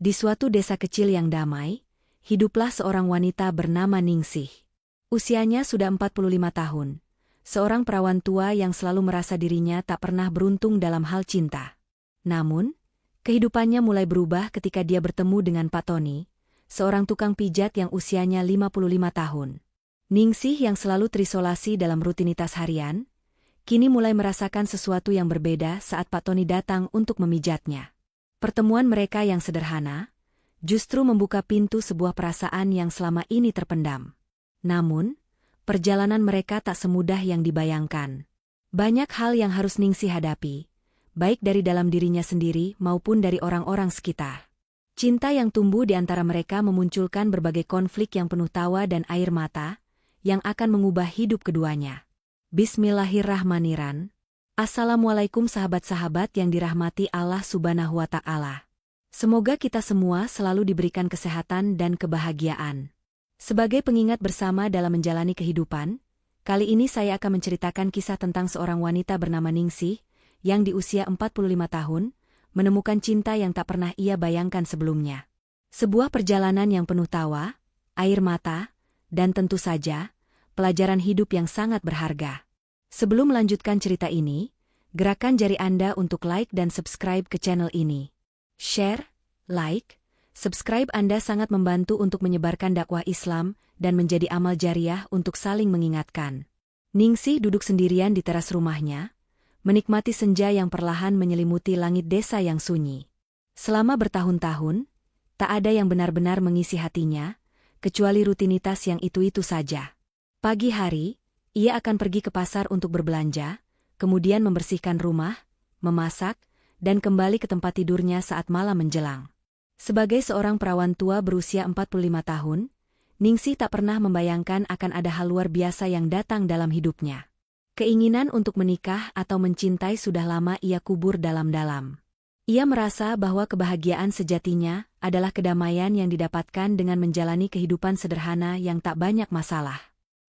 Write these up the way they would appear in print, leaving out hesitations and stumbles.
Di suatu desa kecil yang damai, hiduplah seorang wanita bernama Ningsih. Usianya sudah 45 tahun. Seorang perawan tua yang selalu merasa dirinya tak pernah beruntung dalam hal cinta. Namun, kehidupannya mulai berubah ketika dia bertemu dengan Pak Tony, seorang tukang pijat yang usianya 55 tahun. Ningsih yang selalu terisolasi dalam rutinitas harian, kini mulai merasakan sesuatu yang berbeda saat Pak Tony datang untuk memijatnya. Pertemuan mereka yang sederhana, justru membuka pintu sebuah perasaan yang selama ini terpendam. Namun, perjalanan mereka tak semudah yang dibayangkan. Banyak hal yang harus Ningsih hadapi, baik dari dalam dirinya sendiri maupun dari orang-orang sekitar. Cinta yang tumbuh di antara mereka memunculkan berbagai konflik yang penuh tawa dan air mata, yang akan mengubah hidup keduanya. Bismillahirrahmanirrahim. Assalamualaikum sahabat-sahabat yang dirahmati Allah Subhanahu wa Ta'ala. Semoga kita semua selalu diberikan kesehatan dan kebahagiaan. Sebagai pengingat bersama dalam menjalani kehidupan, kali ini saya akan menceritakan kisah tentang seorang wanita bernama Ningsih, yang di usia 45 tahun, menemukan cinta yang tak pernah ia bayangkan sebelumnya. Sebuah perjalanan yang penuh tawa, air mata, dan tentu saja, pelajaran hidup yang sangat berharga. Sebelum melanjutkan cerita ini, gerakan jari Anda untuk like dan subscribe ke channel ini. Share, like, subscribe Anda sangat membantu untuk menyebarkan dakwah Islam dan menjadi amal jariah untuk saling mengingatkan. Ningsih duduk sendirian di teras rumahnya, menikmati senja yang perlahan menyelimuti langit desa yang sunyi. Selama bertahun-tahun, tak ada yang benar-benar mengisi hatinya, kecuali rutinitas yang itu-itu saja. Pagi hari, ia akan pergi ke pasar untuk berbelanja, kemudian membersihkan rumah, memasak, dan kembali ke tempat tidurnya saat malam menjelang. Sebagai seorang perawan tua berusia 45 tahun, Ningsih tak pernah membayangkan akan ada hal luar biasa yang datang dalam hidupnya. Keinginan untuk menikah atau mencintai sudah lama ia kubur dalam-dalam. Ia merasa bahwa kebahagiaan sejatinya adalah kedamaian yang didapatkan dengan menjalani kehidupan sederhana yang tak banyak masalah.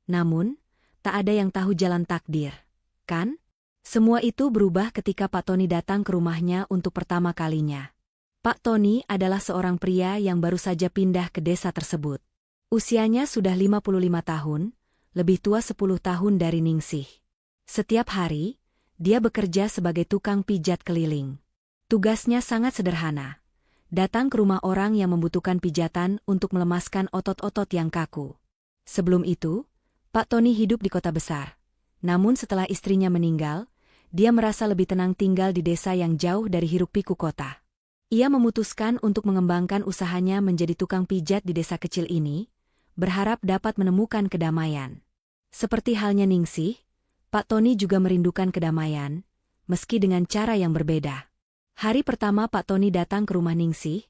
Namun, tak ada yang tahu jalan takdir, kan? Semua itu berubah ketika Pak Tony datang ke rumahnya untuk pertama kalinya. Pak Tony adalah seorang pria yang baru saja pindah ke desa tersebut. Usianya sudah 55 tahun, lebih tua 10 tahun dari Ningsih. Setiap hari, dia bekerja sebagai tukang pijat keliling. Tugasnya sangat sederhana. Datang ke rumah orang yang membutuhkan pijatan untuk melemaskan otot-otot yang kaku. Sebelum itu, Pak Tony hidup di kota besar. Namun setelah istrinya meninggal, dia merasa lebih tenang tinggal di desa yang jauh dari hiruk-pikuk kota. Ia memutuskan untuk mengembangkan usahanya menjadi tukang pijat di desa kecil ini, berharap dapat menemukan kedamaian. Seperti halnya Ningsih, Pak Tony juga merindukan kedamaian, meski dengan cara yang berbeda. Hari pertama Pak Tony datang ke rumah Ningsih,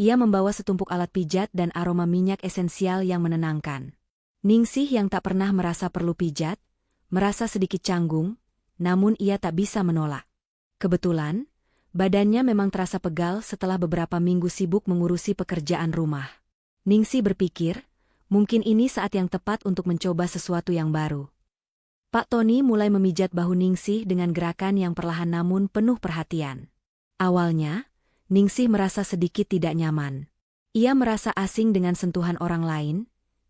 ia membawa setumpuk alat pijat dan aroma minyak esensial yang menenangkan. Ningsih yang tak pernah merasa perlu pijat, merasa sedikit canggung, namun ia tak bisa menolak. Kebetulan, badannya memang terasa pegal setelah beberapa minggu sibuk mengurusi pekerjaan rumah. Ningsih berpikir, mungkin ini saat yang tepat untuk mencoba sesuatu yang baru. Pak Tony mulai memijat bahu Ningsih dengan gerakan yang perlahan namun penuh perhatian. Awalnya, Ningsih merasa sedikit tidak nyaman. Ia merasa asing dengan sentuhan orang lain,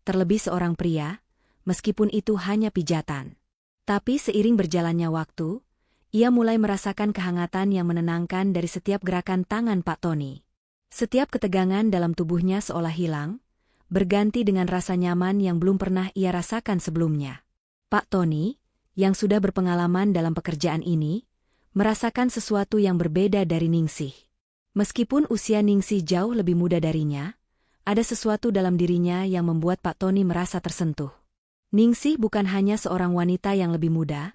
terlebih seorang pria, meskipun itu hanya pijatan. Tapi seiring berjalannya waktu, ia mulai merasakan kehangatan yang menenangkan dari setiap gerakan tangan Pak Tony. Setiap ketegangan dalam tubuhnya seolah hilang, berganti dengan rasa nyaman yang belum pernah ia rasakan sebelumnya. Pak Tony, yang sudah berpengalaman dalam pekerjaan ini, merasakan sesuatu yang berbeda dari Ningsih. Meskipun usia Ningsih jauh lebih muda darinya, ada sesuatu dalam dirinya yang membuat Pak Tony merasa tersentuh. Ningsih bukan hanya seorang wanita yang lebih muda,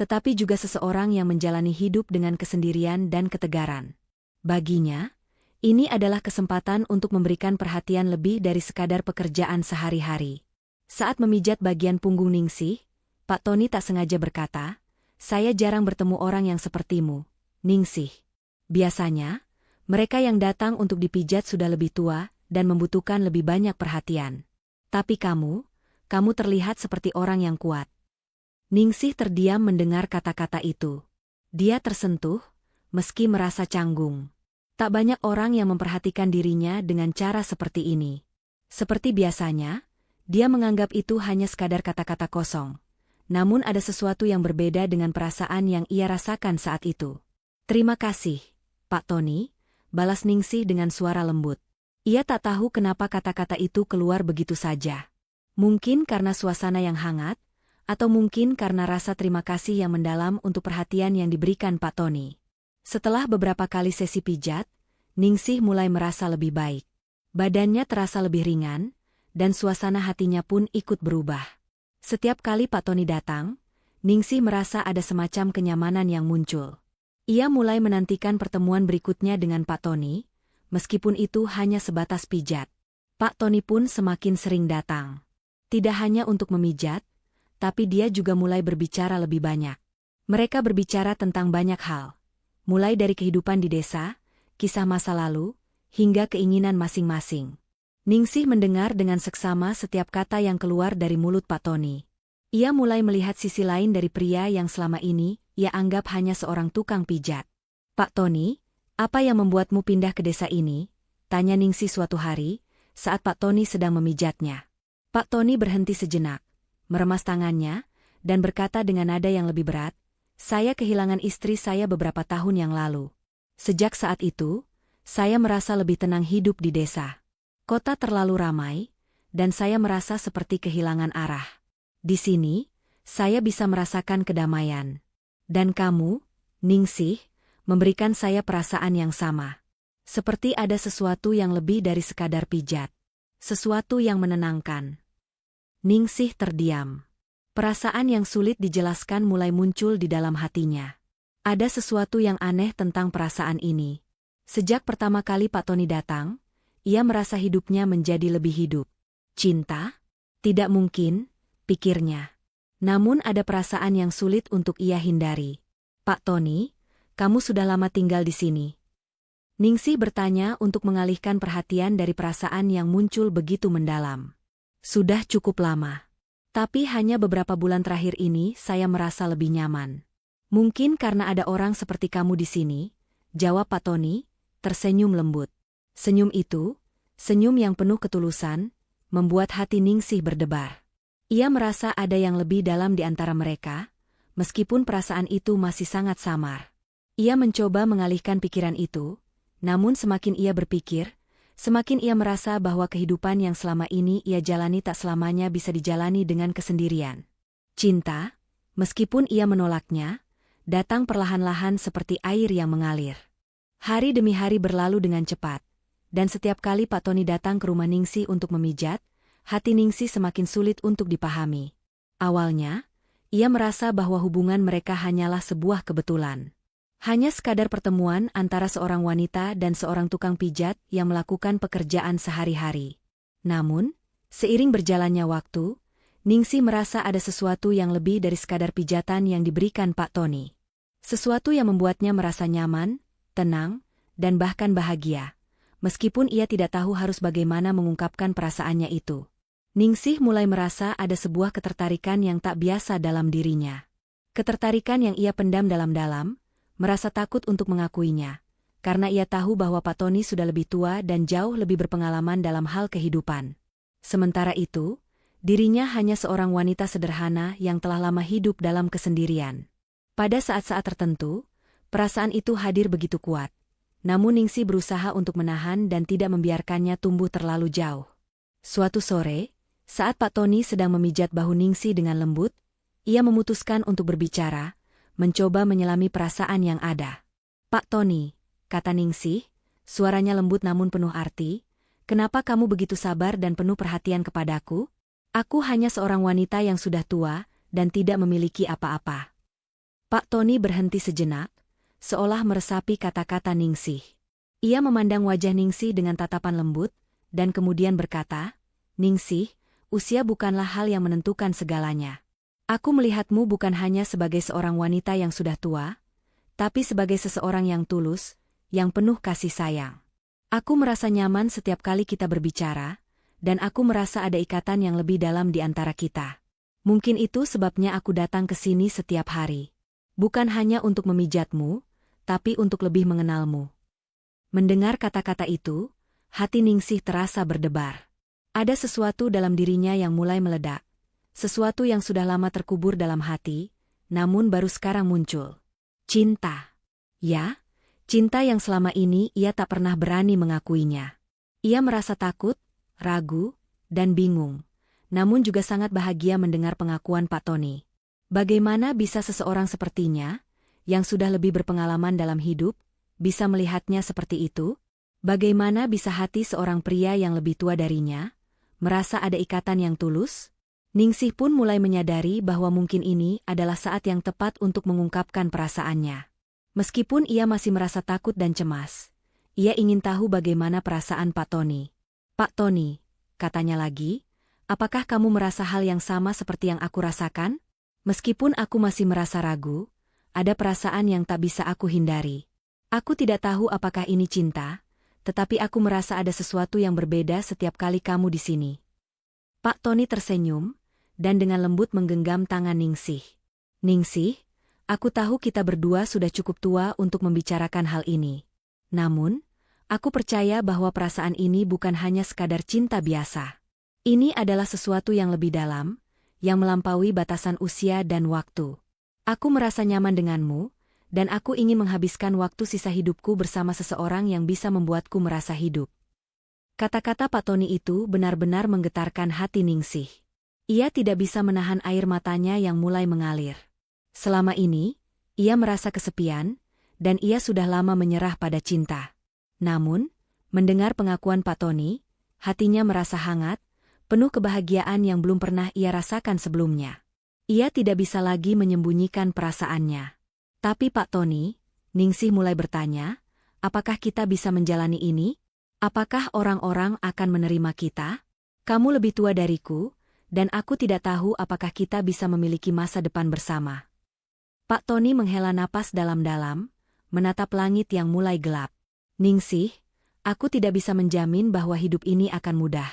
tetapi juga seseorang yang menjalani hidup dengan kesendirian dan ketegaran. Baginya, ini adalah kesempatan untuk memberikan perhatian lebih dari sekadar pekerjaan sehari-hari. Saat memijat bagian punggung Ningsih, Pak Tony tak sengaja berkata, "Saya jarang bertemu orang yang sepertimu, Ningsih. Biasanya, mereka yang datang untuk dipijat sudah lebih tua dan membutuhkan lebih banyak perhatian. Tapi kamu terlihat seperti orang yang kuat." Ningsih terdiam mendengar kata-kata itu. Dia tersentuh, meski merasa canggung. Tak banyak orang yang memperhatikan dirinya dengan cara seperti ini. Seperti biasanya, dia menganggap itu hanya sekadar kata-kata kosong. Namun ada sesuatu yang berbeda dengan perasaan yang ia rasakan saat itu. "Terima kasih, Pak Tony," balas Ningsih dengan suara lembut. Ia tak tahu kenapa kata-kata itu keluar begitu saja. Mungkin karena suasana yang hangat, atau mungkin karena rasa terima kasih yang mendalam untuk perhatian yang diberikan Pak Tony. Setelah beberapa kali sesi pijat, Ningsih mulai merasa lebih baik. Badannya terasa lebih ringan, dan suasana hatinya pun ikut berubah. Setiap kali Pak Tony datang, Ningsih merasa ada semacam kenyamanan yang muncul. Ia mulai menantikan pertemuan berikutnya dengan Pak Tony, meskipun itu hanya sebatas pijat. Pak Tony pun semakin sering datang. Tidak hanya untuk memijat, tapi dia juga mulai berbicara lebih banyak. Mereka berbicara tentang banyak hal, mulai dari kehidupan di desa, kisah masa lalu, hingga keinginan masing-masing. Ningsih mendengar dengan seksama setiap kata yang keluar dari mulut Pak Tony. Ia mulai melihat sisi lain dari pria yang selama ini ia anggap hanya seorang tukang pijat. "Pak Tony, apa yang membuatmu pindah ke desa ini?" tanya Ningsih suatu hari, saat Pak Tony sedang memijatnya. Pak Tony berhenti sejenak, meremas tangannya, dan berkata dengan nada yang lebih berat, "Saya kehilangan istri saya beberapa tahun yang lalu. Sejak saat itu, saya merasa lebih tenang hidup di desa. Kota terlalu ramai, dan saya merasa seperti kehilangan arah. Di sini, saya bisa merasakan kedamaian. Dan kamu, Ningsih, memberikan saya perasaan yang sama. Seperti ada sesuatu yang lebih dari sekadar pijat. Sesuatu yang menenangkan." Ningsih terdiam. Perasaan yang sulit dijelaskan mulai muncul di dalam hatinya. Ada sesuatu yang aneh tentang perasaan ini. Sejak pertama kali Pak Tony datang, ia merasa hidupnya menjadi lebih hidup. Cinta? Tidak mungkin, pikirnya. Namun ada perasaan yang sulit untuk ia hindari. "Pak Tony, kamu sudah lama tinggal di sini?" Ningsih bertanya untuk mengalihkan perhatian dari perasaan yang muncul begitu mendalam. "Sudah cukup lama. Tapi hanya beberapa bulan terakhir ini saya merasa lebih nyaman. Mungkin karena ada orang seperti kamu di sini," jawab Pak Tony, tersenyum lembut. Senyum itu, senyum yang penuh ketulusan, membuat hati Ningsih berdebar. Ia merasa ada yang lebih dalam di antara mereka, meskipun perasaan itu masih sangat samar. Ia mencoba mengalihkan pikiran itu, namun semakin ia berpikir, semakin ia merasa bahwa kehidupan yang selama ini ia jalani tak selamanya bisa dijalani dengan kesendirian. Cinta, meskipun ia menolaknya, datang perlahan-lahan seperti air yang mengalir. Hari demi hari berlalu dengan cepat. Dan setiap kali Pak Tony datang ke rumah Ningsih untuk memijat, hati Ningsih semakin sulit untuk dipahami. Awalnya, ia merasa bahwa hubungan mereka hanyalah sebuah kebetulan. Hanya sekadar pertemuan antara seorang wanita dan seorang tukang pijat yang melakukan pekerjaan sehari-hari. Namun, seiring berjalannya waktu, Ningsih merasa ada sesuatu yang lebih dari sekadar pijatan yang diberikan Pak Tony. Sesuatu yang membuatnya merasa nyaman, tenang, dan bahkan bahagia. Meskipun ia tidak tahu harus bagaimana mengungkapkan perasaannya itu. Ningsih mulai merasa ada sebuah ketertarikan yang tak biasa dalam dirinya. Ketertarikan yang ia pendam dalam-dalam, merasa takut untuk mengakuinya, karena ia tahu bahwa Pak Tony sudah lebih tua dan jauh lebih berpengalaman dalam hal kehidupan. Sementara itu, dirinya hanya seorang wanita sederhana yang telah lama hidup dalam kesendirian. Pada saat-saat tertentu, perasaan itu hadir begitu kuat. Namun Ningsih berusaha untuk menahan dan tidak membiarkannya tumbuh terlalu jauh. Suatu sore, saat Pak Tony sedang memijat bahu Ningsih dengan lembut, ia memutuskan untuk berbicara, mencoba menyelami perasaan yang ada. "Pak Tony," kata Ningsih, suaranya lembut namun penuh arti, "kenapa kamu begitu sabar dan penuh perhatian kepadaku? Aku hanya seorang wanita yang sudah tua dan tidak memiliki apa-apa." Pak Tony berhenti sejenak, seolah meresapi kata-kata Ningsih. Ia memandang wajah Ningsih dengan tatapan lembut, dan kemudian berkata, "Ningsih, usia bukanlah hal yang menentukan segalanya. Aku melihatmu bukan hanya sebagai seorang wanita yang sudah tua, tapi sebagai seseorang yang tulus, yang penuh kasih sayang. Aku merasa nyaman setiap kali kita berbicara, dan aku merasa ada ikatan yang lebih dalam di antara kita. Mungkin itu sebabnya aku datang ke sini setiap hari. Bukan hanya untuk memijatmu, tapi untuk lebih mengenalmu." Mendengar kata-kata itu, hati Ningsih terasa berdebar. Ada sesuatu dalam dirinya yang mulai meledak. Sesuatu yang sudah lama terkubur dalam hati, namun baru sekarang muncul. Cinta. Ya, cinta yang selama ini ia tak pernah berani mengakuinya. Ia merasa takut, ragu, dan bingung. Namun juga sangat bahagia mendengar pengakuan Pak Tony. Bagaimana bisa seseorang sepertinya, yang sudah lebih berpengalaman dalam hidup, bisa melihatnya seperti itu? Bagaimana bisa hati seorang pria yang lebih tua darinya, merasa ada ikatan yang tulus? Ningsih pun mulai menyadari bahwa mungkin ini adalah saat yang tepat untuk mengungkapkan perasaannya. Meskipun ia masih merasa takut dan cemas, ia ingin tahu bagaimana perasaan Pak Tony. Pak Tony, katanya lagi, apakah kamu merasa hal yang sama seperti yang aku rasakan? Meskipun aku masih merasa ragu, ada perasaan yang tak bisa aku hindari. Aku tidak tahu apakah ini cinta, tetapi aku merasa ada sesuatu yang berbeda setiap kali kamu di sini. Pak Tony tersenyum, dan dengan lembut menggenggam tangan Ningsih. Ningsih, aku tahu kita berdua sudah cukup tua untuk membicarakan hal ini. Namun, aku percaya bahwa perasaan ini bukan hanya sekadar cinta biasa. Ini adalah sesuatu yang lebih dalam, yang melampaui batasan usia dan waktu. Aku merasa nyaman denganmu, dan aku ingin menghabiskan waktu sisa hidupku bersama seseorang yang bisa membuatku merasa hidup. Kata-kata Pak Tony itu benar-benar menggetarkan hati Ningsih. Ia tidak bisa menahan air matanya yang mulai mengalir. Selama ini, ia merasa kesepian, dan ia sudah lama menyerah pada cinta. Namun, mendengar pengakuan Pak Tony, hatinya merasa hangat, penuh kebahagiaan yang belum pernah ia rasakan sebelumnya. Ia tidak bisa lagi menyembunyikan perasaannya. Tapi Pak Tony, Ningsih mulai bertanya, apakah kita bisa menjalani ini? Apakah orang-orang akan menerima kita? Kamu lebih tua dariku, dan aku tidak tahu apakah kita bisa memiliki masa depan bersama. Pak Tony menghela napas dalam-dalam, menatap langit yang mulai gelap. Ningsih, aku tidak bisa menjamin bahwa hidup ini akan mudah.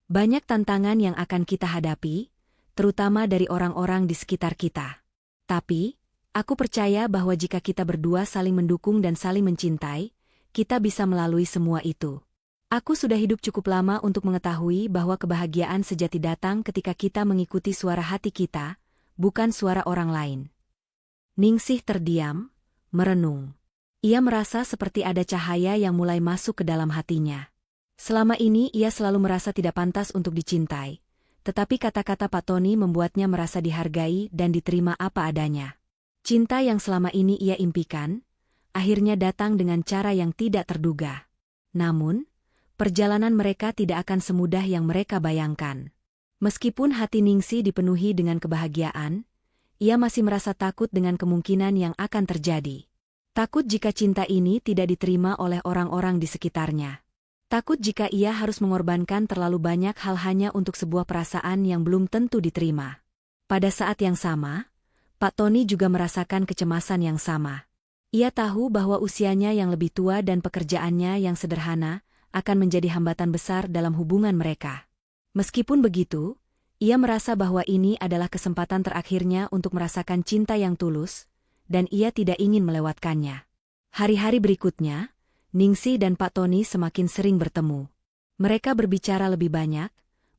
Banyak tantangan yang akan kita hadapi, terutama dari orang-orang di sekitar kita. Tapi, aku percaya bahwa jika kita berdua saling mendukung dan saling mencintai, kita bisa melalui semua itu. Aku sudah hidup cukup lama untuk mengetahui bahwa kebahagiaan sejati datang ketika kita mengikuti suara hati kita, bukan suara orang lain. Ningsih terdiam, merenung. Ia merasa seperti ada cahaya yang mulai masuk ke dalam hatinya. Selama ini ia selalu merasa tidak pantas untuk dicintai, tetapi kata-kata Pak Tony membuatnya merasa dihargai dan diterima apa adanya. Cinta yang selama ini ia impikan, akhirnya datang dengan cara yang tidak terduga. Namun, perjalanan mereka tidak akan semudah yang mereka bayangkan. Meskipun hati Ningsih dipenuhi dengan kebahagiaan, ia masih merasa takut dengan kemungkinan yang akan terjadi. Takut jika cinta ini tidak diterima oleh orang-orang di sekitarnya. Takut jika ia harus mengorbankan terlalu banyak hal hanya untuk sebuah perasaan yang belum tentu diterima. Pada saat yang sama, Pak Tony juga merasakan kecemasan yang sama. Ia tahu bahwa usianya yang lebih tua dan pekerjaannya yang sederhana akan menjadi hambatan besar dalam hubungan mereka. Meskipun begitu, ia merasa bahwa ini adalah kesempatan terakhirnya untuk merasakan cinta yang tulus, dan ia tidak ingin melewatkannya. Hari-hari berikutnya, Ningsih dan Pak Tony semakin sering bertemu. Mereka berbicara lebih banyak,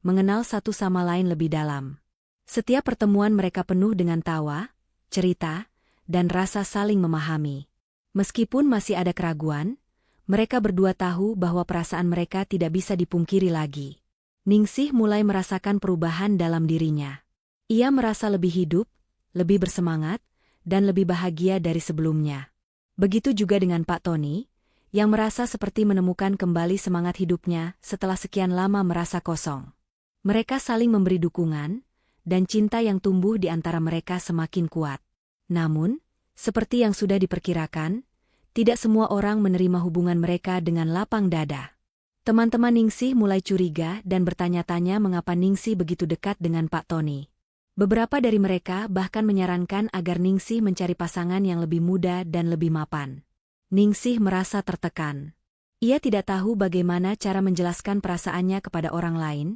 mengenal satu sama lain lebih dalam. Setiap pertemuan mereka penuh dengan tawa, cerita, dan rasa saling memahami. Meskipun masih ada keraguan, mereka berdua tahu bahwa perasaan mereka tidak bisa dipungkiri lagi. Ningsih mulai merasakan perubahan dalam dirinya. Ia merasa lebih hidup, lebih bersemangat, dan lebih bahagia dari sebelumnya. Begitu juga dengan Pak Tony, yang merasa seperti menemukan kembali semangat hidupnya setelah sekian lama merasa kosong. Mereka saling memberi dukungan, dan cinta yang tumbuh di antara mereka semakin kuat. Namun, seperti yang sudah diperkirakan, tidak semua orang menerima hubungan mereka dengan lapang dada. Teman-teman Ningsih mulai curiga dan bertanya-tanya mengapa Ningsih begitu dekat dengan Pak Tony. Beberapa dari mereka bahkan menyarankan agar Ningsih mencari pasangan yang lebih muda dan lebih mapan. Ningsih merasa tertekan. Ia tidak tahu bagaimana cara menjelaskan perasaannya kepada orang lain,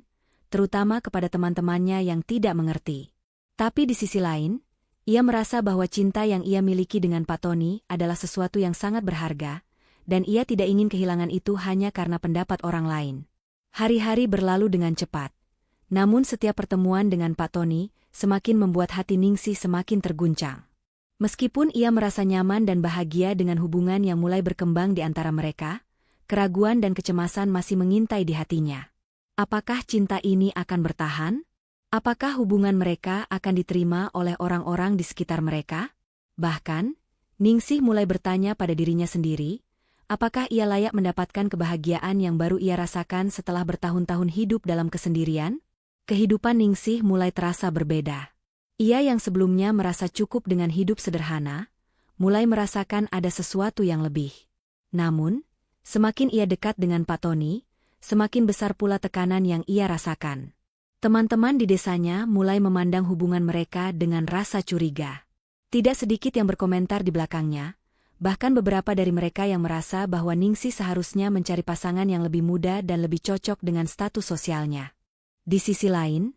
terutama kepada teman-temannya yang tidak mengerti. Tapi di sisi lain, ia merasa bahwa cinta yang ia miliki dengan Pak Tony adalah sesuatu yang sangat berharga, dan ia tidak ingin kehilangan itu hanya karena pendapat orang lain. Hari-hari berlalu dengan cepat. Namun setiap pertemuan dengan Pak Tony semakin membuat hati Ningsih semakin terguncang. Meskipun ia merasa nyaman dan bahagia dengan hubungan yang mulai berkembang di antara mereka, keraguan dan kecemasan masih mengintai di hatinya. Apakah cinta ini akan bertahan? Apakah hubungan mereka akan diterima oleh orang-orang di sekitar mereka? Bahkan, Ningsih mulai bertanya pada dirinya sendiri, apakah ia layak mendapatkan kebahagiaan yang baru ia rasakan setelah bertahun-tahun hidup dalam kesendirian? Kehidupan Ningsih mulai terasa berbeda. Ia yang sebelumnya merasa cukup dengan hidup sederhana, mulai merasakan ada sesuatu yang lebih. Namun, semakin ia dekat dengan Pak Tony, semakin besar pula tekanan yang ia rasakan. Teman-teman di desanya mulai memandang hubungan mereka dengan rasa curiga. Tidak sedikit yang berkomentar di belakangnya, bahkan beberapa dari mereka yang merasa bahwa Ningsih seharusnya mencari pasangan yang lebih muda dan lebih cocok dengan status sosialnya. Di sisi lain,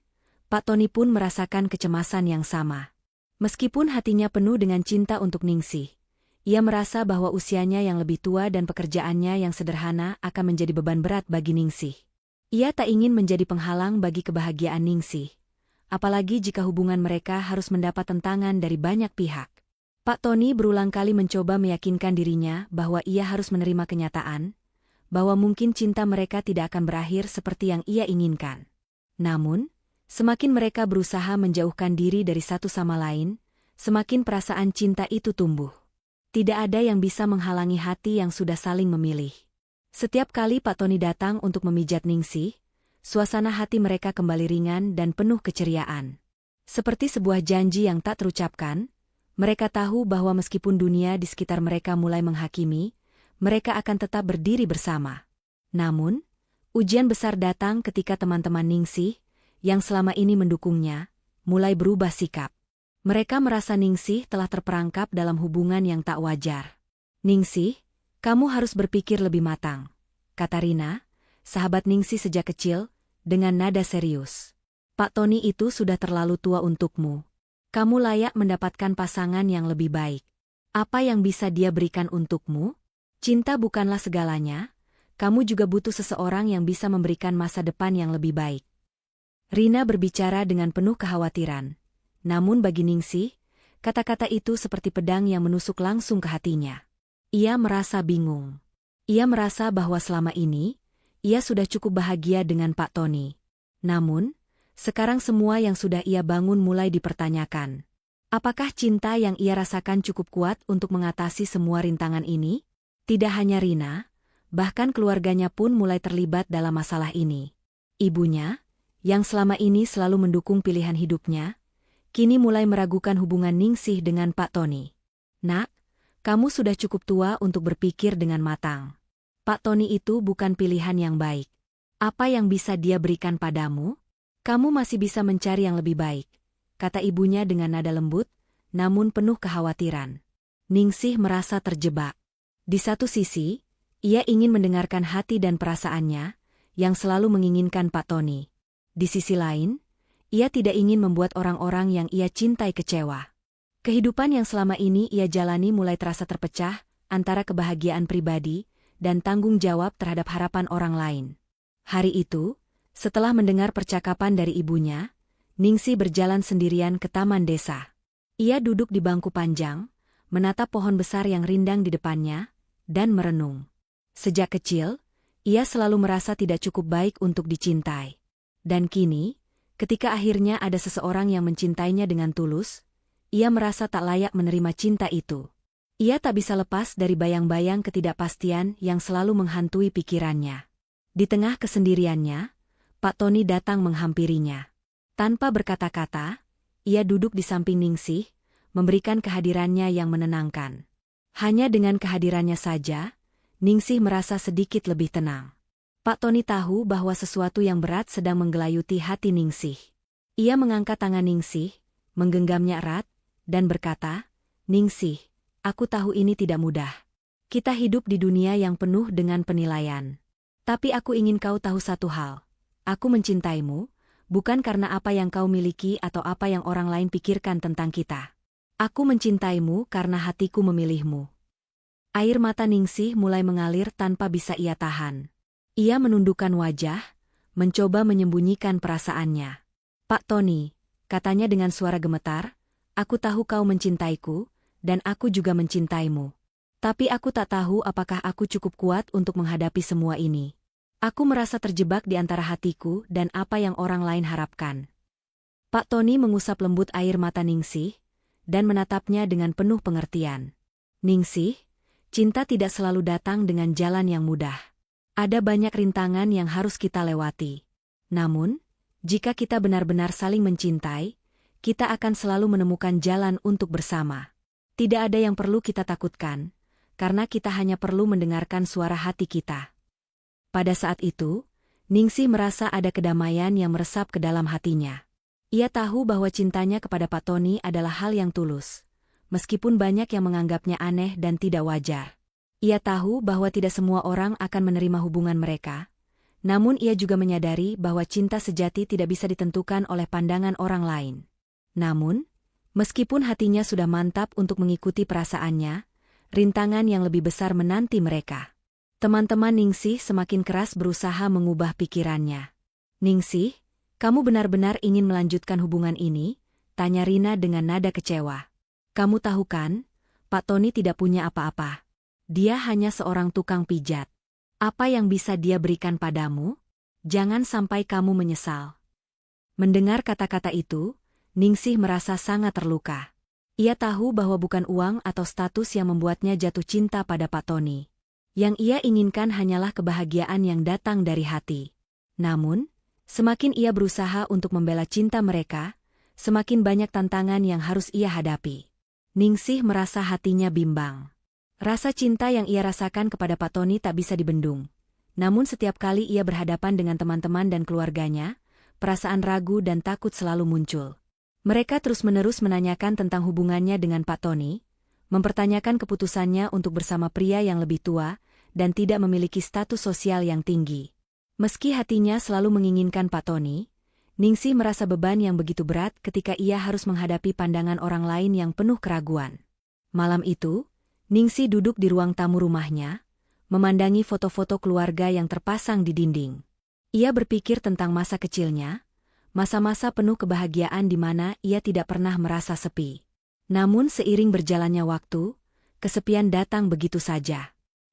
Pak Tony pun merasakan kecemasan yang sama. Meskipun hatinya penuh dengan cinta untuk Ningsih, ia merasa bahwa usianya yang lebih tua dan pekerjaannya yang sederhana akan menjadi beban berat bagi Ningsih. Ia tak ingin menjadi penghalang bagi kebahagiaan Ningsih, apalagi jika hubungan mereka harus mendapat tentangan dari banyak pihak. Pak Tony berulang kali mencoba meyakinkan dirinya bahwa ia harus menerima kenyataan, bahwa mungkin cinta mereka tidak akan berakhir seperti yang ia inginkan. Namun, semakin mereka berusaha menjauhkan diri dari satu sama lain, semakin perasaan cinta itu tumbuh. Tidak ada yang bisa menghalangi hati yang sudah saling memilih. Setiap kali Pak Tony datang untuk memijat Ningsih, suasana hati mereka kembali ringan dan penuh keceriaan. Seperti sebuah janji yang tak terucapkan, mereka tahu bahwa meskipun dunia di sekitar mereka mulai menghakimi, mereka akan tetap berdiri bersama. Namun, ujian besar datang ketika teman-teman Ningsih, yang selama ini mendukungnya, mulai berubah sikap. Mereka merasa Ningsih telah terperangkap dalam hubungan yang tak wajar. "Ningsih, kamu harus berpikir lebih matang," kata Rina, sahabat Ningsih sejak kecil, dengan nada serius. "Pak Tony itu sudah terlalu tua untukmu. Kamu layak mendapatkan pasangan yang lebih baik. Apa yang bisa dia berikan untukmu? Cinta bukanlah segalanya, kamu juga butuh seseorang yang bisa memberikan masa depan yang lebih baik." Rina berbicara dengan penuh kekhawatiran. Namun bagi Ningsih, kata-kata itu seperti pedang yang menusuk langsung ke hatinya. Ia merasa bingung. Ia merasa bahwa selama ini, ia sudah cukup bahagia dengan Pak Tony. Namun, sekarang semua yang sudah ia bangun mulai dipertanyakan. Apakah cinta yang ia rasakan cukup kuat untuk mengatasi semua rintangan ini? Tidak hanya Rina, bahkan keluarganya pun mulai terlibat dalam masalah ini. Ibunya, yang selama ini selalu mendukung pilihan hidupnya, kini mulai meragukan hubungan Ningsih dengan Pak Tony. "Nak, kamu sudah cukup tua untuk berpikir dengan matang. Pak Tony itu bukan pilihan yang baik. Apa yang bisa dia berikan padamu? Kamu masih bisa mencari yang lebih baik," kata ibunya dengan nada lembut, namun penuh kekhawatiran. Ningsih merasa terjebak. Di satu sisi, ia ingin mendengarkan hati dan perasaannya, yang selalu menginginkan Pak Tony. Di sisi lain, ia tidak ingin membuat orang-orang yang ia cintai kecewa. Kehidupan yang selama ini ia jalani mulai terasa terpecah antara kebahagiaan pribadi dan tanggung jawab terhadap harapan orang lain. Hari itu, setelah mendengar percakapan dari ibunya, Ningsih berjalan sendirian ke taman desa. Ia duduk di bangku panjang, menatap pohon besar yang rindang di depannya, dan merenung. Sejak kecil, ia selalu merasa tidak cukup baik untuk dicintai. Dan kini, ketika akhirnya ada seseorang yang mencintainya dengan tulus, ia merasa tak layak menerima cinta itu. Ia tak bisa lepas dari bayang-bayang ketidakpastian yang selalu menghantui pikirannya. Di tengah kesendiriannya, Pak Tony datang menghampirinya. Tanpa berkata-kata, ia duduk di samping Ningsih, memberikan kehadirannya yang menenangkan. Hanya dengan kehadirannya saja, Ningsih merasa sedikit lebih tenang. Pak Tony tahu bahwa sesuatu yang berat sedang menggelayuti hati Ningsih. Ia mengangkat tangan Ningsih, menggenggamnya erat, dan berkata, "Ningsih, aku tahu ini tidak mudah. Kita hidup di dunia yang penuh dengan penilaian. Tapi aku ingin kau tahu satu hal. Aku mencintaimu, bukan karena apa yang kau miliki atau apa yang orang lain pikirkan tentang kita. Aku mencintaimu karena hatiku memilihmu." Air mata Ningsih mulai mengalir tanpa bisa ia tahan. Ia menundukkan wajah, mencoba menyembunyikan perasaannya. "Pak Tony," katanya dengan suara gemetar, "aku tahu kau mencintaiku, dan aku juga mencintaimu. Tapi aku tak tahu apakah aku cukup kuat untuk menghadapi semua ini. Aku merasa terjebak di antara hatiku dan apa yang orang lain harapkan." Pak Tony mengusap lembut air mata Ningsih, dan menatapnya dengan penuh pengertian. "Ningsih, cinta tidak selalu datang dengan jalan yang mudah. Ada banyak rintangan yang harus kita lewati. Namun, jika kita benar-benar saling mencintai, kita akan selalu menemukan jalan untuk bersama. Tidak ada yang perlu kita takutkan, karena kita hanya perlu mendengarkan suara hati kita." Pada saat itu, Ningsih merasa ada kedamaian yang meresap ke dalam hatinya. Ia tahu bahwa cintanya kepada Pak Tony adalah hal yang tulus, meskipun banyak yang menganggapnya aneh dan tidak wajar. Ia tahu bahwa tidak semua orang akan menerima hubungan mereka, namun ia juga menyadari bahwa cinta sejati tidak bisa ditentukan oleh pandangan orang lain. Namun, meskipun hatinya sudah mantap untuk mengikuti perasaannya, rintangan yang lebih besar menanti mereka. Teman-teman Ningsih semakin keras berusaha mengubah pikirannya. "Ningsih, kamu benar-benar ingin melanjutkan hubungan ini?" tanya Rina dengan nada kecewa. "Kamu tahu kan, Pak Tony tidak punya apa-apa. Dia hanya seorang tukang pijat. Apa yang bisa dia berikan padamu? Jangan sampai kamu menyesal." Mendengar kata-kata itu, Ningsih merasa sangat terluka. Ia tahu bahwa bukan uang atau status yang membuatnya jatuh cinta pada Pak Tony. Yang ia inginkan hanyalah kebahagiaan yang datang dari hati. Namun, semakin ia berusaha untuk membela cinta mereka, semakin banyak tantangan yang harus ia hadapi. Ningsih merasa hatinya bimbang. Rasa cinta yang ia rasakan kepada Pak Tony tak bisa dibendung. Namun setiap kali ia berhadapan dengan teman-teman dan keluarganya, perasaan ragu dan takut selalu muncul. Mereka terus-menerus menanyakan tentang hubungannya dengan Pak Tony, mempertanyakan keputusannya untuk bersama pria yang lebih tua, dan tidak memiliki status sosial yang tinggi. Meski hatinya selalu menginginkan Pak Tony, Ningsih merasa beban yang begitu berat ketika ia harus menghadapi pandangan orang lain yang penuh keraguan. Malam itu, Ningsih duduk di ruang tamu rumahnya, memandangi foto-foto keluarga yang terpasang di dinding. Ia berpikir tentang masa kecilnya, masa-masa penuh kebahagiaan di mana ia tidak pernah merasa sepi. Namun seiring berjalannya waktu, kesepian datang begitu saja.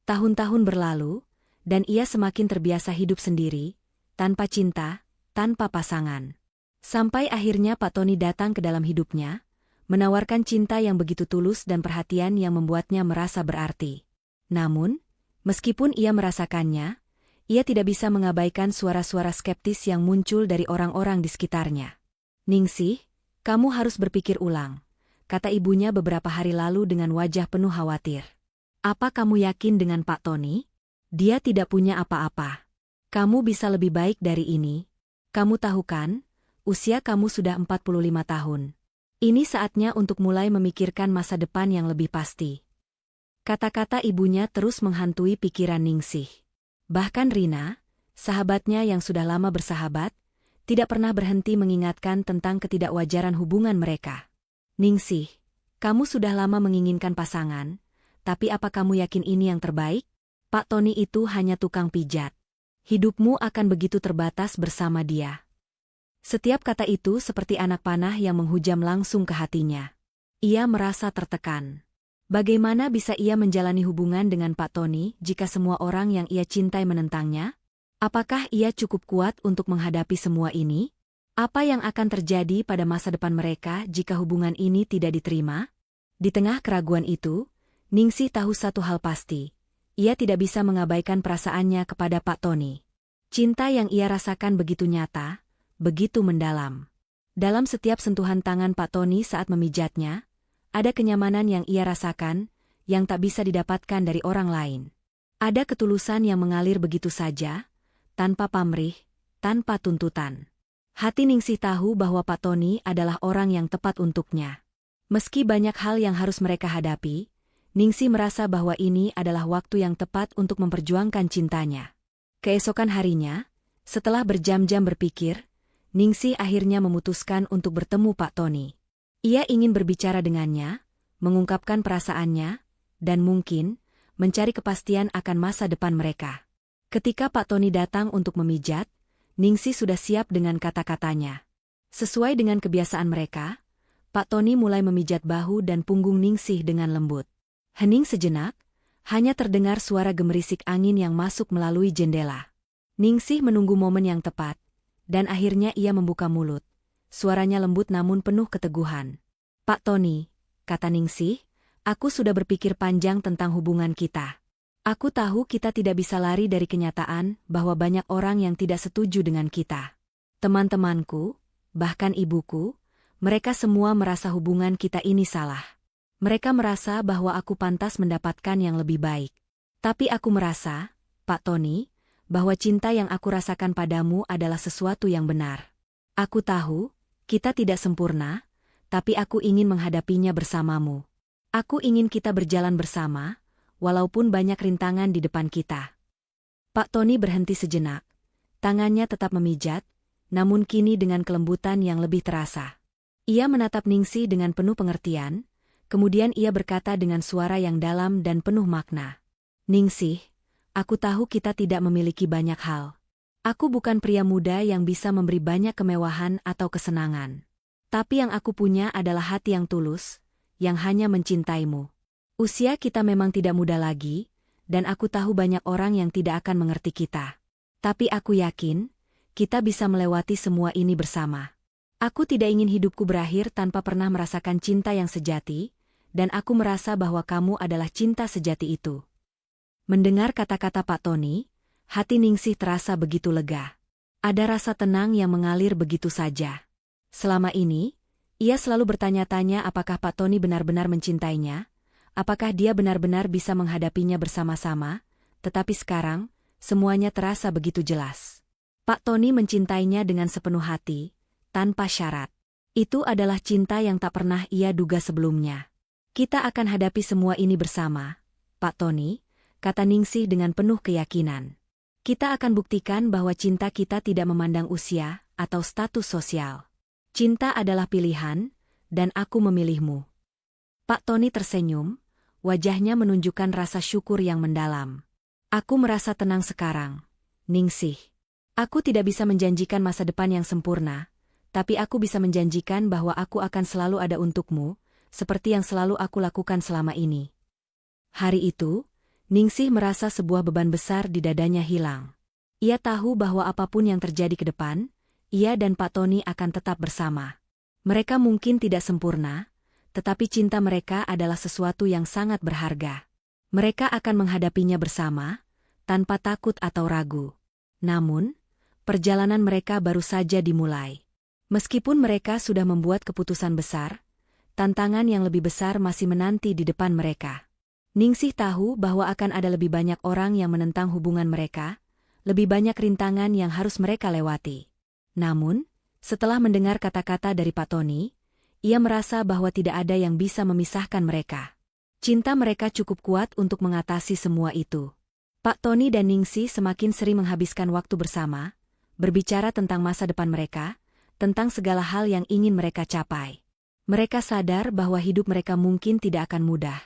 Tahun-tahun berlalu, dan ia semakin terbiasa hidup sendiri, tanpa cinta, tanpa pasangan. Sampai akhirnya Pak Tony datang ke dalam hidupnya, menawarkan cinta yang begitu tulus dan perhatian yang membuatnya merasa berarti. Namun, meskipun ia merasakannya, ia tidak bisa mengabaikan suara-suara skeptis yang muncul dari orang-orang di sekitarnya. "Ningsih, kamu harus berpikir ulang," kata ibunya beberapa hari lalu dengan wajah penuh khawatir. "Apa kamu yakin dengan Pak Tony? Dia tidak punya apa-apa. Kamu bisa lebih baik dari ini. Kamu tahu kan, usia kamu sudah 45 tahun. Ini saatnya untuk mulai memikirkan masa depan yang lebih pasti." Kata-kata ibunya terus menghantui pikiran Ningsih. Bahkan Rina, sahabatnya yang sudah lama bersahabat, tidak pernah berhenti mengingatkan tentang ketidakwajaran hubungan mereka. "Ningsih, kamu sudah lama menginginkan pasangan, tapi apa kamu yakin ini yang terbaik? Pak Tony itu hanya tukang pijat. Hidupmu akan begitu terbatas bersama dia." Setiap kata itu seperti anak panah yang menghujam langsung ke hatinya. Ia merasa tertekan. Bagaimana bisa ia menjalani hubungan dengan Pak Tony jika semua orang yang ia cintai menentangnya? Apakah ia cukup kuat untuk menghadapi semua ini? Apa yang akan terjadi pada masa depan mereka jika hubungan ini tidak diterima? Di tengah keraguan itu, Ningsih tahu satu hal pasti. Ia tidak bisa mengabaikan perasaannya kepada Pak Tony. Cinta yang ia rasakan begitu nyata, begitu mendalam. Dalam setiap sentuhan tangan Pak Tony saat memijatnya, ada kenyamanan yang ia rasakan, yang tak bisa didapatkan dari orang lain. Ada ketulusan yang mengalir begitu saja, tanpa pamrih, tanpa tuntutan. Hati Ningsih tahu bahwa Pak Tony adalah orang yang tepat untuknya. Meski banyak hal yang harus mereka hadapi, Ningsih merasa bahwa ini adalah waktu yang tepat untuk memperjuangkan cintanya. Keesokan harinya, setelah berjam-jam berpikir, Ningsih akhirnya memutuskan untuk bertemu Pak Tony. Ia ingin berbicara dengannya, mengungkapkan perasaannya, dan mungkin mencari kepastian akan masa depan mereka. Ketika Pak Tony datang untuk memijat, Ningsih sudah siap dengan kata-katanya. Sesuai dengan kebiasaan mereka, Pak Tony mulai memijat bahu dan punggung Ningsih dengan lembut. Hening sejenak, hanya terdengar suara gemerisik angin yang masuk melalui jendela. Ningsih menunggu momen yang tepat, dan akhirnya ia membuka mulut. Suaranya lembut namun penuh keteguhan. "Pak Tony," kata Ningsih, "aku sudah berpikir panjang tentang hubungan kita. Aku tahu kita tidak bisa lari dari kenyataan bahwa banyak orang yang tidak setuju dengan kita. Teman-temanku, bahkan ibuku, mereka semua merasa hubungan kita ini salah. Mereka merasa bahwa aku pantas mendapatkan yang lebih baik. Tapi aku merasa, Pak Tony, bahwa cinta yang aku rasakan padamu adalah sesuatu yang benar. Aku tahu, kita tidak sempurna, tapi aku ingin menghadapinya bersamamu. Aku ingin kita berjalan bersama, walaupun banyak rintangan di depan kita." Pak Tony berhenti sejenak. Tangannya tetap memijat, namun kini dengan kelembutan yang lebih terasa. Ia menatap Ningsih dengan penuh pengertian, kemudian ia berkata dengan suara yang dalam dan penuh makna. "Ningsih, aku tahu kita tidak memiliki banyak hal. Aku bukan pria muda yang bisa memberi banyak kemewahan atau kesenangan. Tapi yang aku punya adalah hati yang tulus, yang hanya mencintaimu. Usia kita memang tidak muda lagi, dan aku tahu banyak orang yang tidak akan mengerti kita. Tapi aku yakin, kita bisa melewati semua ini bersama. Aku tidak ingin hidupku berakhir tanpa pernah merasakan cinta yang sejati, dan aku merasa bahwa kamu adalah cinta sejati itu." Mendengar kata-kata Pak Tony, hati Ningsih terasa begitu lega. Ada rasa tenang yang mengalir begitu saja. Selama ini, ia selalu bertanya-tanya apakah Pak Tony benar-benar mencintainya, apakah dia benar-benar bisa menghadapinya bersama-sama, tetapi sekarang, semuanya terasa begitu jelas. Pak Tony mencintainya dengan sepenuh hati, tanpa syarat. Itu adalah cinta yang tak pernah ia duga sebelumnya. "Kita akan hadapi semua ini bersama, Pak Tony," kata Ningsih dengan penuh keyakinan. "Kita akan buktikan bahwa cinta kita tidak memandang usia atau status sosial. Cinta adalah pilihan, dan aku memilihmu." Pak Tony tersenyum, wajahnya menunjukkan rasa syukur yang mendalam. "Aku merasa tenang sekarang, Ningsih. Aku tidak bisa menjanjikan masa depan yang sempurna, tapi aku bisa menjanjikan bahwa aku akan selalu ada untukmu, seperti yang selalu aku lakukan selama ini." Hari itu, Ningsih merasa sebuah beban besar di dadanya hilang. Ia tahu bahwa apapun yang terjadi ke depan, ia dan Pak Tony akan tetap bersama. Mereka mungkin tidak sempurna, tetapi cinta mereka adalah sesuatu yang sangat berharga. Mereka akan menghadapinya bersama, tanpa takut atau ragu. Namun, perjalanan mereka baru saja dimulai. Meskipun mereka sudah membuat keputusan besar, tantangan yang lebih besar masih menanti di depan mereka. Ningsih tahu bahwa akan ada lebih banyak orang yang menentang hubungan mereka, lebih banyak rintangan yang harus mereka lewati. Namun, setelah mendengar kata-kata dari Pak Tony, ia merasa bahwa tidak ada yang bisa memisahkan mereka. Cinta mereka cukup kuat untuk mengatasi semua itu. Pak Tony dan Ningsih semakin sering menghabiskan waktu bersama, berbicara tentang masa depan mereka, tentang segala hal yang ingin mereka capai. Mereka sadar bahwa hidup mereka mungkin tidak akan mudah,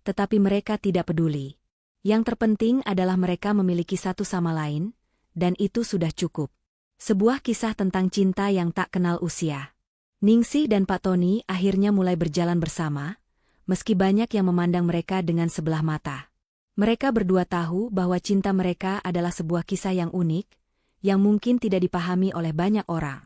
tetapi mereka tidak peduli. Yang terpenting adalah mereka memiliki satu sama lain, dan itu sudah cukup. Sebuah kisah tentang cinta yang tak kenal usia. Ningsih dan Pak Tony akhirnya mulai berjalan bersama, meski banyak yang memandang mereka dengan sebelah mata. Mereka berdua tahu bahwa cinta mereka adalah sebuah kisah yang unik, yang mungkin tidak dipahami oleh banyak orang.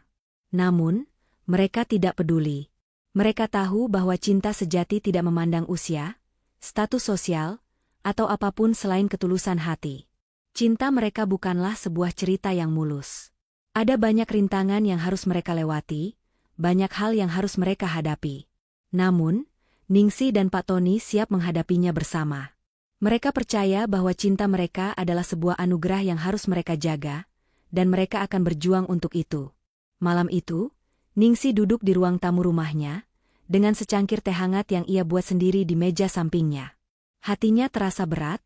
Namun, mereka tidak peduli. Mereka tahu bahwa cinta sejati tidak memandang usia, status sosial, atau apapun selain ketulusan hati. Cinta mereka bukanlah sebuah cerita yang mulus. Ada banyak rintangan yang harus mereka lewati, banyak hal yang harus mereka hadapi. Namun, Ningsih dan Pak Tony siap menghadapinya bersama. Mereka percaya bahwa cinta mereka adalah sebuah anugerah yang harus mereka jaga, dan mereka akan berjuang untuk itu. Malam itu, Ningsih duduk di ruang tamu rumahnya, dengan secangkir teh hangat yang ia buat sendiri di meja sampingnya. Hatinya terasa berat,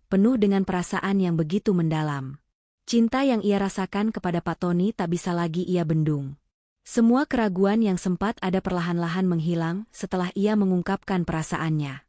penuh dengan perasaan yang begitu mendalam. Cinta yang ia rasakan kepada Pak Tony tak bisa lagi ia bendung. Semua keraguan yang sempat ada perlahan-lahan menghilang setelah ia mengungkapkan perasaannya.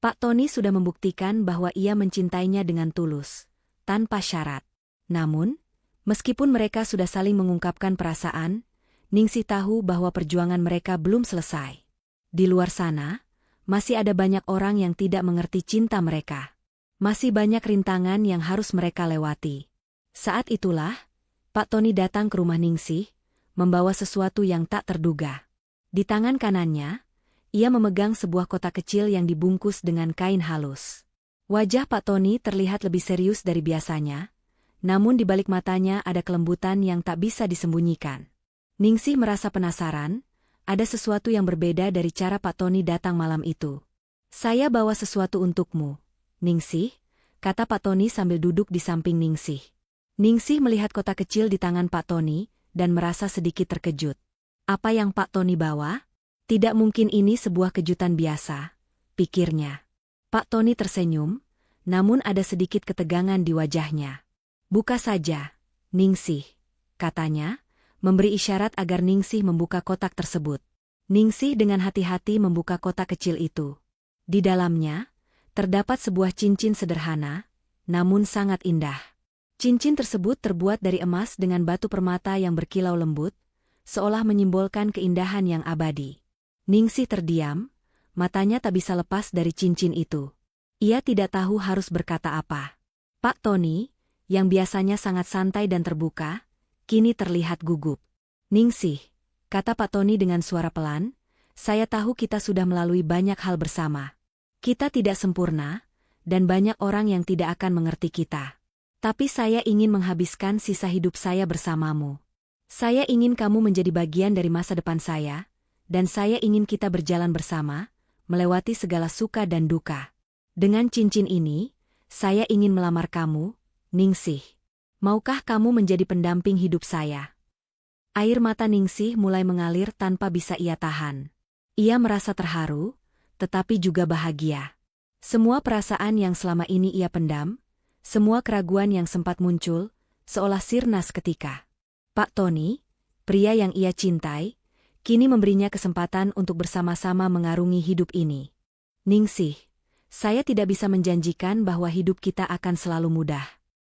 Pak Tony sudah membuktikan bahwa ia mencintainya dengan tulus, tanpa syarat. Namun, meskipun mereka sudah saling mengungkapkan perasaan, Ningsih tahu bahwa perjuangan mereka belum selesai. Di luar sana, masih ada banyak orang yang tidak mengerti cinta mereka. Masih banyak rintangan yang harus mereka lewati. Saat itulah, Pak Tony datang ke rumah Ningsih, membawa sesuatu yang tak terduga. Di tangan kanannya, ia memegang sebuah kotak kecil yang dibungkus dengan kain halus. Wajah Pak Tony terlihat lebih serius dari biasanya, namun di balik matanya ada kelembutan yang tak bisa disembunyikan. Ningsih merasa penasaran, ada sesuatu yang berbeda dari cara Pak Tony datang malam itu. "Saya bawa sesuatu untukmu, Ningsih," kata Pak Tony sambil duduk di samping Ningsih. Ningsih melihat kotak kecil di tangan Pak Tony dan merasa sedikit terkejut. Apa yang Pak Tony bawa? Tidak mungkin ini sebuah kejutan biasa, pikirnya. Pak Tony tersenyum, namun ada sedikit ketegangan di wajahnya. "Buka saja, Ningsih," katanya, memberi isyarat agar Ningsih membuka kotak tersebut. Ningsih dengan hati-hati membuka kotak kecil itu. Di dalamnya, terdapat sebuah cincin sederhana, namun sangat indah. Cincin tersebut terbuat dari emas dengan batu permata yang berkilau lembut, seolah menyimbolkan keindahan yang abadi. Ningsih terdiam, matanya tak bisa lepas dari cincin itu. Ia tidak tahu harus berkata apa. Pak Tony, yang biasanya sangat santai dan terbuka, kini terlihat gugup. "Ningsih," kata Pak Tony dengan suara pelan, "saya tahu kita sudah melalui banyak hal bersama. Kita tidak sempurna, dan banyak orang yang tidak akan mengerti kita. Tapi saya ingin menghabiskan sisa hidup saya bersamamu. Saya ingin kamu menjadi bagian dari masa depan saya, dan saya ingin kita berjalan bersama, melewati segala suka dan duka. Dengan cincin ini, saya ingin melamar kamu, Ningsih. Maukah kamu menjadi pendamping hidup saya?" Air mata Ningsih mulai mengalir tanpa bisa ia tahan. Ia merasa terharu, tetapi juga bahagia. Semua perasaan yang selama ini ia pendam, semua keraguan yang sempat muncul, seolah sirna seketika. Pak Tony, pria yang ia cintai, kini memberinya kesempatan untuk bersama-sama mengarungi hidup ini. "Ningsih, saya tidak bisa menjanjikan bahwa hidup kita akan selalu mudah.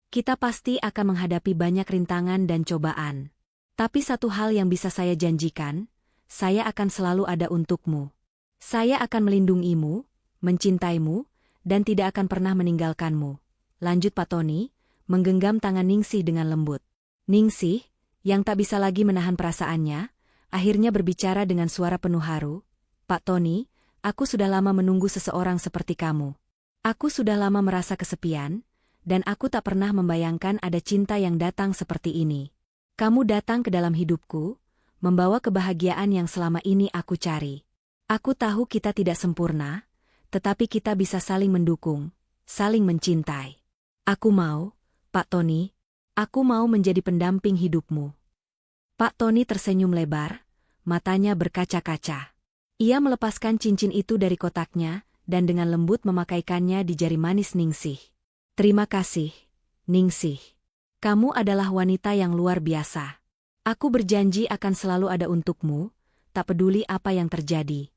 Kita pasti akan menghadapi banyak rintangan dan cobaan. Tapi satu hal yang bisa saya janjikan, saya akan selalu ada untukmu. Saya akan melindungimu, mencintaimu, dan tidak akan pernah meninggalkanmu," lanjut Pak Tony, menggenggam tangan Ningsih dengan lembut. Ningsih, yang tak bisa lagi menahan perasaannya, akhirnya berbicara dengan suara penuh haru, "Pak Tony, aku sudah lama menunggu seseorang seperti kamu. Aku sudah lama merasa kesepian, dan aku tak pernah membayangkan ada cinta yang datang seperti ini. Kamu datang ke dalam hidupku, membawa kebahagiaan yang selama ini aku cari. Aku tahu kita tidak sempurna, tetapi kita bisa saling mendukung, saling mencintai. Aku mau, Pak Tony, aku mau menjadi pendamping hidupmu." Pak Tony tersenyum lebar, matanya berkaca-kaca. Ia melepaskan cincin itu dari kotaknya, dan dengan lembut memakaikannya di jari manis Ningsih. "Terima kasih, Ningsih. Kamu adalah wanita yang luar biasa. Aku berjanji akan selalu ada untukmu, tak peduli apa yang terjadi."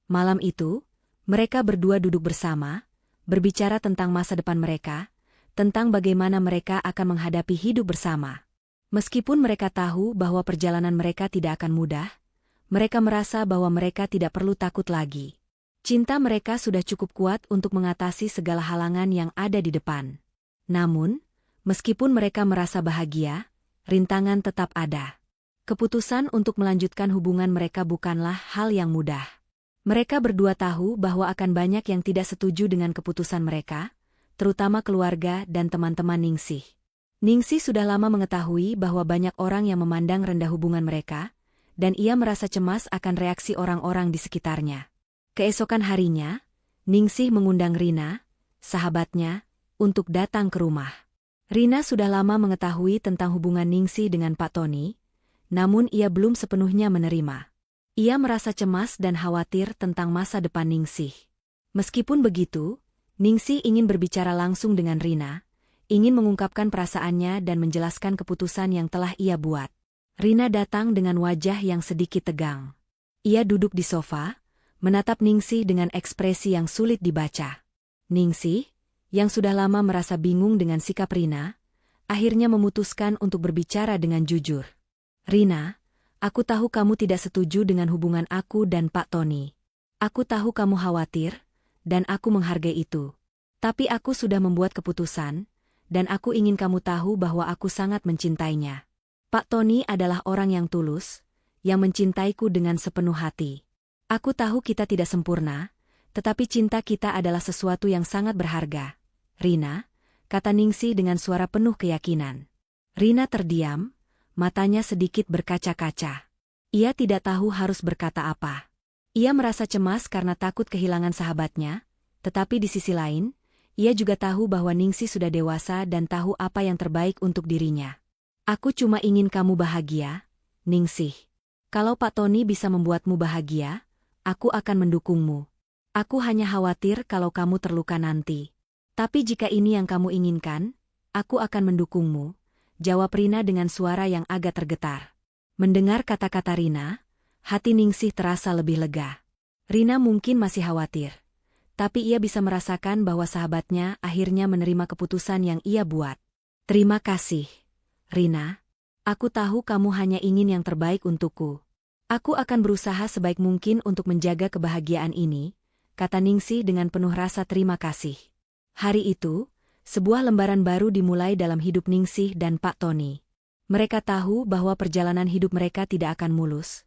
Malam itu, mereka berdua duduk bersama, berbicara tentang masa depan mereka, tentang bagaimana mereka akan menghadapi hidup bersama. Meskipun mereka tahu bahwa perjalanan mereka tidak akan mudah, mereka merasa bahwa mereka tidak perlu takut lagi. Cinta mereka sudah cukup kuat untuk mengatasi segala halangan yang ada di depan. Namun, meskipun mereka merasa bahagia, rintangan tetap ada. Keputusan untuk melanjutkan hubungan mereka bukanlah hal yang mudah. Mereka berdua tahu bahwa akan banyak yang tidak setuju dengan keputusan mereka, terutama keluarga dan teman-teman Ningsih. Ningsih sudah lama mengetahui bahwa banyak orang yang memandang rendah hubungan mereka, dan ia merasa cemas akan reaksi orang-orang di sekitarnya. Keesokan harinya, Ningsih mengundang Rina, sahabatnya, untuk datang ke rumah. Rina sudah lama mengetahui tentang hubungan Ningsih dengan Pak Tony, namun ia belum sepenuhnya menerima. Ia merasa cemas dan khawatir tentang masa depan Ningsih. Meskipun begitu, Ningsih ingin berbicara langsung dengan Rina, ingin mengungkapkan perasaannya dan menjelaskan keputusan yang telah ia buat. Rina datang dengan wajah yang sedikit tegang. Ia duduk di sofa, menatap Ningsih dengan ekspresi yang sulit dibaca. Ningsih, yang sudah lama merasa bingung dengan sikap Rina, akhirnya memutuskan untuk berbicara dengan jujur. Rina, aku tahu kamu tidak setuju dengan hubungan aku dan Pak Tony. Aku tahu kamu khawatir, dan aku menghargai itu. Tapi aku sudah membuat keputusan, dan aku ingin kamu tahu bahwa aku sangat mencintainya. Pak Tony adalah orang yang tulus, yang mencintaiku dengan sepenuh hati. Aku tahu kita tidak sempurna, tetapi cinta kita adalah sesuatu yang sangat berharga. Rina, kata Ningsih dengan suara penuh keyakinan. Rina terdiam, matanya sedikit berkaca-kaca. Ia tidak tahu harus berkata apa. Ia merasa cemas karena takut kehilangan sahabatnya, tetapi di sisi lain, ia juga tahu bahwa Ningsih sudah dewasa dan tahu apa yang terbaik untuk dirinya. Aku cuma ingin kamu bahagia, Ningsih. Kalau Pak Tony bisa membuatmu bahagia, aku akan mendukungmu. Aku hanya khawatir kalau kamu terluka nanti. Tapi jika ini yang kamu inginkan, aku akan mendukungmu, jawab Rina dengan suara yang agak tergetar. Mendengar kata-kata Rina, hati Ningsih terasa lebih lega. Rina mungkin masih khawatir, tapi ia bisa merasakan bahwa sahabatnya akhirnya menerima keputusan yang ia buat. Terima kasih, Rina. Aku tahu kamu hanya ingin yang terbaik untukku. Aku akan berusaha sebaik mungkin untuk menjaga kebahagiaan ini, kata Ningsih dengan penuh rasa terima kasih. Hari itu, sebuah lembaran baru dimulai dalam hidup Ningsih dan Pak Tony. Mereka tahu bahwa perjalanan hidup mereka tidak akan mulus,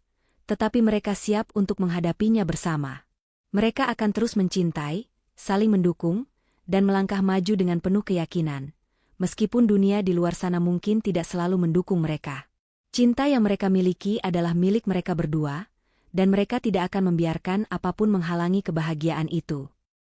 tetapi mereka siap untuk menghadapinya bersama. Mereka akan terus mencintai, saling mendukung, dan melangkah maju dengan penuh keyakinan, meskipun dunia di luar sana mungkin tidak selalu mendukung mereka. Cinta yang mereka miliki adalah milik mereka berdua, dan mereka tidak akan membiarkan apapun menghalangi kebahagiaan itu.